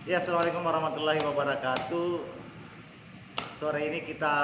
Ya, assalamualaikum warahmatullahi wabarakatuh. Sore ini kita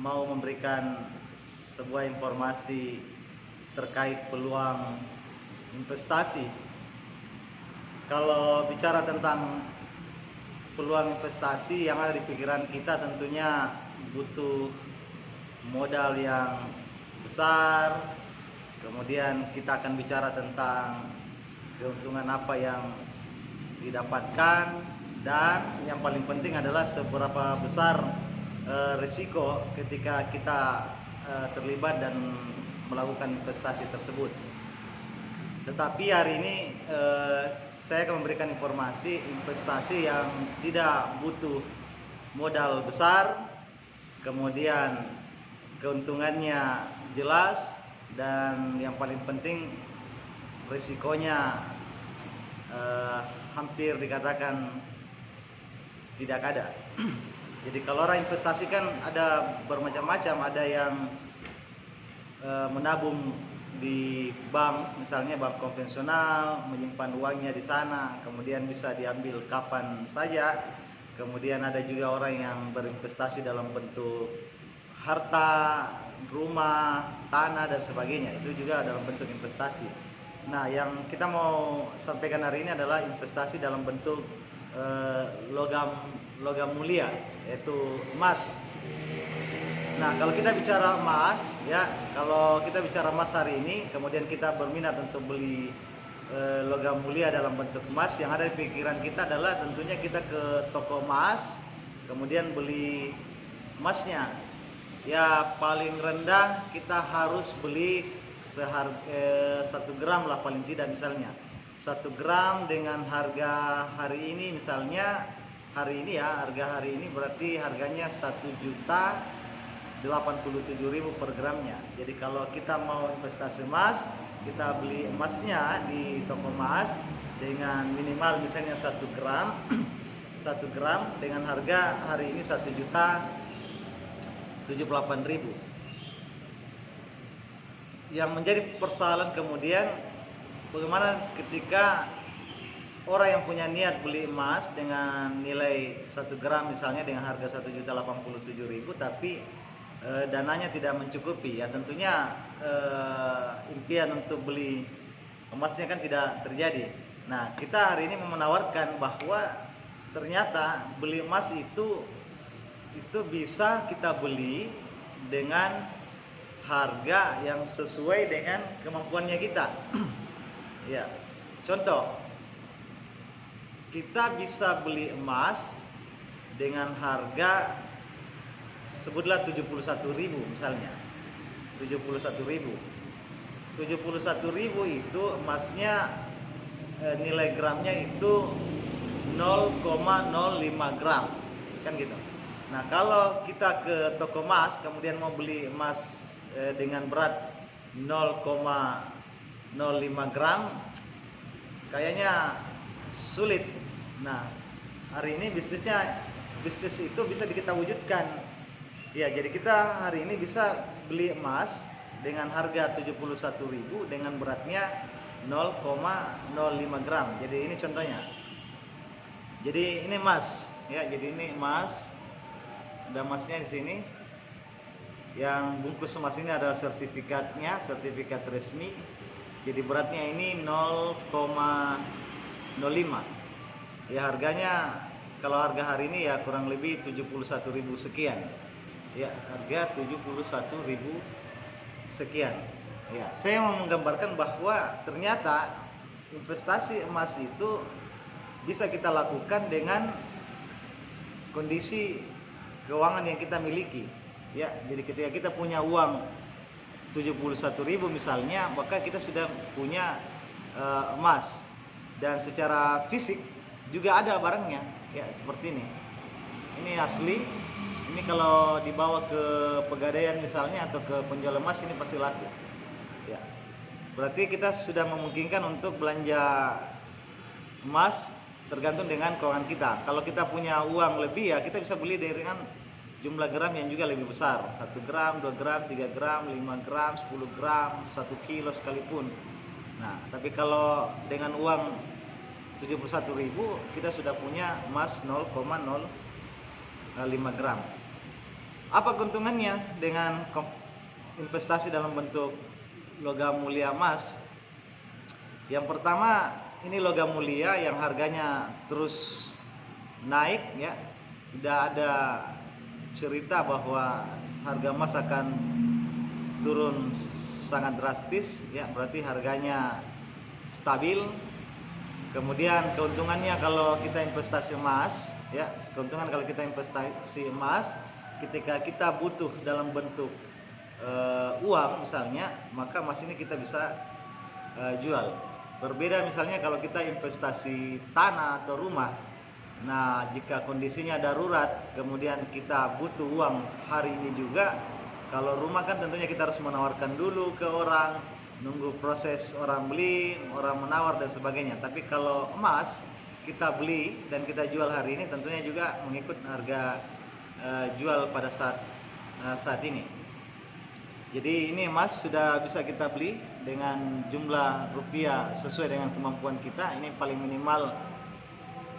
mau memberikan sebuah informasi terkait peluang investasi. Kalau bicara tentang peluang investasi yang ada di pikiran kita, tentunya butuh modal yang besar. Kemudian kita akan bicara tentang keuntungan apa yang didapatkan, dan yang paling penting adalah seberapa besar risiko ketika kita terlibat dan melakukan investasi tersebut. Tetapi hari ini saya akan memberikan informasi investasi yang tidak butuh modal besar, kemudian keuntungannya jelas, dan yang paling penting risikonya hampir dikatakan tidak ada. Jadi kalau orang investasi kan ada bermacam-macam, ada yang menabung di bank, misalnya bank konvensional, menyimpan uangnya di sana, kemudian bisa diambil kapan saja. Kemudian ada juga orang yang berinvestasi dalam bentuk harta, rumah, tanah dan sebagainya. Itu juga dalam bentuk investasi. Nah, yang kita mau sampaikan hari ini adalah investasi dalam bentuk logam mulia, yaitu emas. Nah, kalau kita bicara emas, ya, kalau kita bicara emas hari ini, kemudian kita berminat untuk beli logam mulia dalam bentuk emas, yang ada di pikiran kita adalah tentunya kita ke toko emas, kemudian beli emasnya. Ya, paling rendah kita harus beli seharga 1 gram lah paling tidak, misalnya 1 gram dengan harga hari ini, misalnya hari ini ya, harga hari ini berarti harganya 1.087.000 per gramnya. Jadi kalau kita mau investasi emas, kita beli emasnya di toko emas dengan minimal misalnya 1 gram 1 gram dengan harga hari ini 1.078.000. Yang menjadi persoalan kemudian, bagaimana ketika orang yang punya niat beli emas dengan nilai 1 gram misalnya dengan harga 1.087.000, tapi dananya tidak mencukupi. Ya tentunya impian untuk beli emasnya kan tidak terjadi. Nah, kita hari ini menawarkan bahwa ternyata beli emas itu bisa kita beli dengan harga yang sesuai dengan kemampuannya kita. Ya, contoh, kita bisa beli emas dengan harga sebutlah 71.000 misalnya. 71.000 itu emasnya nilai gramnya itu 0,05 gram, kan gitu. Nah, kalau kita ke toko emas kemudian mau beli emas dengan berat 0,05 gram, kayaknya sulit. Nah, hari ini bisnis itu bisa kita wujudkan. Ya, jadi kita hari ini bisa beli emas dengan harga 71.000 dengan beratnya 0,05 gram. Jadi ini contohnya. Jadi ini emas, ya. Jadi ini emas. Ada emasnya di sini. Yang bungkus emas ini ada sertifikatnya, sertifikat resmi. Jadi beratnya ini 0,05. Ya, harganya kalau harga hari ini ya kurang lebih 71.000 sekian. Ya, harga 71.000 sekian. Ya, saya mau menggambarkan bahwa ternyata investasi emas itu bisa kita lakukan dengan kondisi keuangan yang kita miliki. Ya, jadi ketika kita punya uang 71.000 misalnya, maka kita sudah punya emas, dan secara fisik juga ada barangnya. Ya, seperti ini. Ini asli. Ini kalau dibawa ke pegadaian misalnya atau ke penjual emas, ini pasti laku. Ya. Berarti kita sudah memungkinkan untuk belanja emas tergantung dengan keuangan kita. Kalau kita punya uang lebih, ya kita bisa beli dengan jumlah gram yang juga lebih besar, 1 gram, 2 gram, 3 gram, 5 gram, 10 gram, 1 kilo sekalipun. Nah, tapi kalau dengan uang 71.000 kita sudah punya emas 0,05 gram. Apa keuntungannya dengan investasi dalam bentuk logam mulia emas? Yang pertama, ini logam mulia yang harganya terus naik ya. Tidak ada cerita bahwa harga emas akan turun sangat drastis ya, berarti harganya stabil. Kemudian keuntungannya kalau kita investasi emas ya, keuntungan kalau kita investasi emas ketika kita butuh dalam bentuk uang misalnya, maka emas ini kita bisa jual. Berbeda misalnya kalau kita investasi tanah atau rumah. Nah, jika kondisinya darurat, kemudian kita butuh uang hari ini juga. Kalau rumah kan tentunya kita harus menawarkan dulu ke orang, nunggu proses orang beli, orang menawar dan sebagainya. Tapi kalau emas, kita beli dan kita jual hari ini tentunya juga mengikut harga jual pada saat ini. Jadi ini emas sudah bisa kita beli dengan jumlah rupiah sesuai dengan kemampuan kita. Ini paling minimal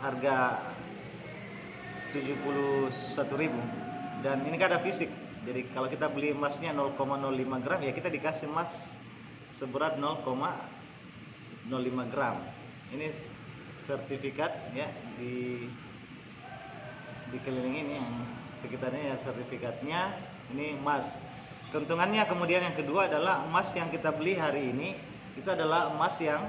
harga 71.000 dan ini kan ada fisik. Jadi kalau kita beli emasnya 0,05 gram ya kita dikasih emas seberat 0,05 gram. Ini sertifikat ya, dikelilingin yang sekitarnya ya sertifikatnya. Ini emas. Keuntungannya kemudian yang kedua adalah emas yang kita beli hari ini itu adalah emas yang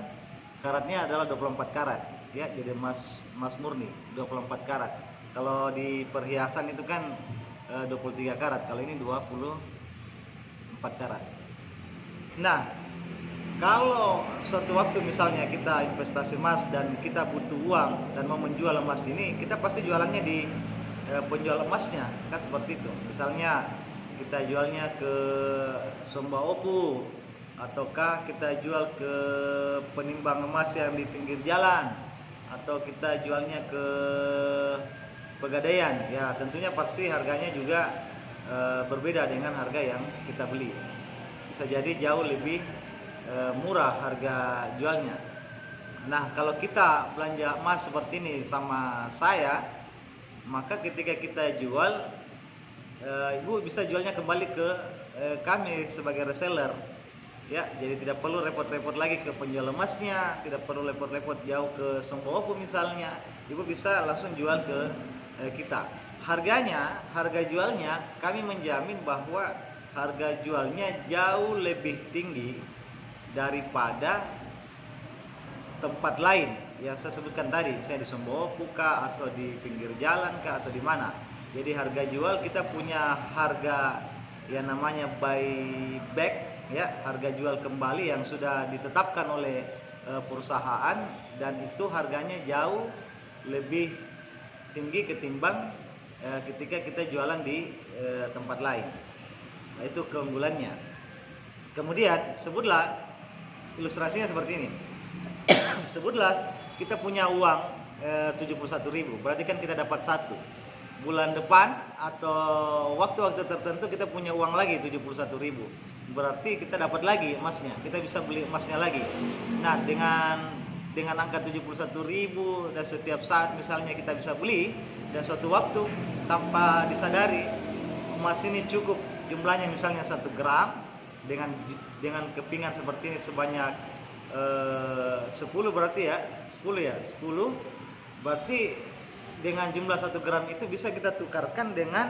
karatnya adalah 24 karat ya, jadi emas murni 24 karat. Kalau di perhiasan itu kan 23 karat, kalau ini 24 karat. Nah, kalau suatu waktu misalnya kita investasi emas dan kita butuh uang dan mau menjual emas ini, kita pasti jualannya di penjual emasnya kan, seperti itu. Misalnya kita jualnya ke Somba Opu, ataukah kita jual ke penimbang emas yang di pinggir jalan, atau kita jualnya ke Pegadaian ya, tentunya pasti harganya juga berbeda dengan harga yang kita beli. Bisa jadi jauh lebih murah harga jualnya. Nah, kalau kita belanja emas seperti ini sama saya, maka ketika kita jual, ibu bisa jualnya kembali ke kami sebagai reseller ya, jadi tidak perlu repot-repot lagi ke penjual emasnya, tidak perlu repot-repot jauh ke Somba Opu misalnya. Ibu bisa langsung jual ke kita. Harga jualnya kami menjamin bahwa harga jualnya jauh lebih tinggi daripada tempat lain yang saya sebutkan tadi, misalnya di Somba Opu kah, atau di pinggir jalan kah, atau di mana. Jadi harga jual kita punya harga yang namanya buyback ya, harga jual kembali yang sudah ditetapkan oleh perusahaan, dan itu harganya jauh lebih tinggi ketimbang ketika kita jualan di tempat lain. Nah, itu keunggulannya. Kemudian sebutlah ilustrasinya seperti ini. Sebutlah kita punya uang 71.000, berarti kan kita dapat satu. Bulan depan atau waktu-waktu tertentu kita punya uang lagi 71.000, berarti kita dapat lagi emasnya, kita bisa beli emasnya lagi. Nah, dengan angka 71.000 dan setiap saat misalnya kita bisa beli, dan suatu waktu tanpa disadari emas ini cukup jumlahnya misalnya 1 gram dengan kepingan seperti ini sebanyak 10 berarti ya, 10 berarti dengan jumlah 1 gram itu bisa kita tukarkan dengan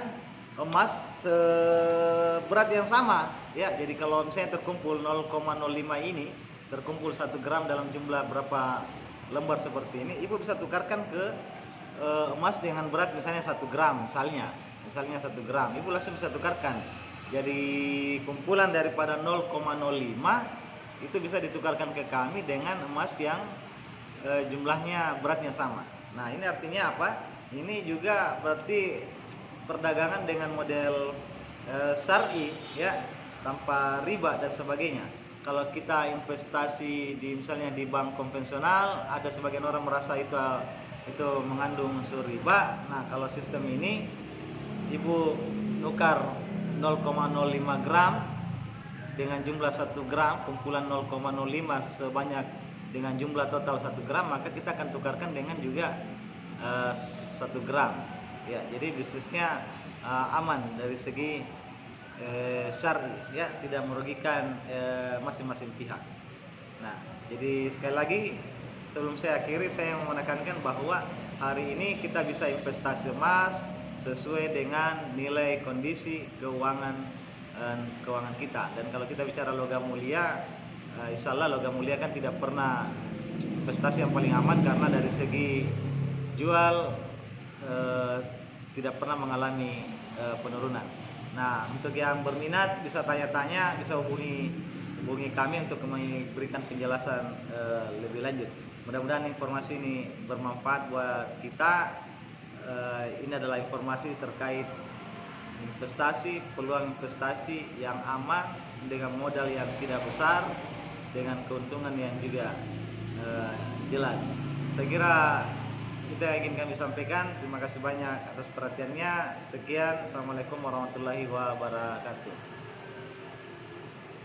emas seberat yang sama ya. Jadi kalau misalnya terkumpul 0,05 ini terkumpul 1 gram dalam jumlah berapa lembar seperti ini, ibu bisa tukarkan ke emas dengan berat misalnya 1 gram misalnya 1 gram, ibu langsung bisa tukarkan. Jadi kumpulan daripada 0,05 itu bisa ditukarkan ke kami dengan emas yang jumlahnya beratnya sama. Nah, ini artinya apa? Ini juga berarti perdagangan dengan model syar'i ya, tanpa riba dan sebagainya. Kalau kita investasi di misalnya di bank konvensional, ada sebagian orang merasa itu mengandung unsur riba. Nah, kalau sistem ini ibu nukar 0,05 gram dengan jumlah 1 gram, kumpulan 0,05 sebanyak dengan jumlah total 1 gram, maka kita akan tukarkan dengan juga 1 gram. Ya, jadi bisnisnya aman dari segi syar'i, ya, tidak merugikan masing-masing pihak. Nah, jadi sekali lagi sebelum saya akhiri, saya mau menekankan bahwa hari ini kita bisa investasi emas sesuai dengan nilai kondisi keuangan kita. Dan kalau kita bicara logam mulia, insya Allah logam mulia kan tidak pernah investasi yang paling aman, karena dari segi jual tidak pernah mengalami penurunan. Nah, untuk yang berminat bisa tanya-tanya, bisa hubungi kami untuk memberikan penjelasan lebih lanjut. Mudah-mudahan informasi ini bermanfaat buat kita. Ini adalah informasi terkait investasi, peluang investasi yang aman dengan modal yang tidak besar, dengan keuntungan yang juga jelas. Saya kira itu yang ingin kami sampaikan. Terima kasih banyak atas perhatiannya. Sekian, assalamualaikum warahmatullahi wabarakatuh.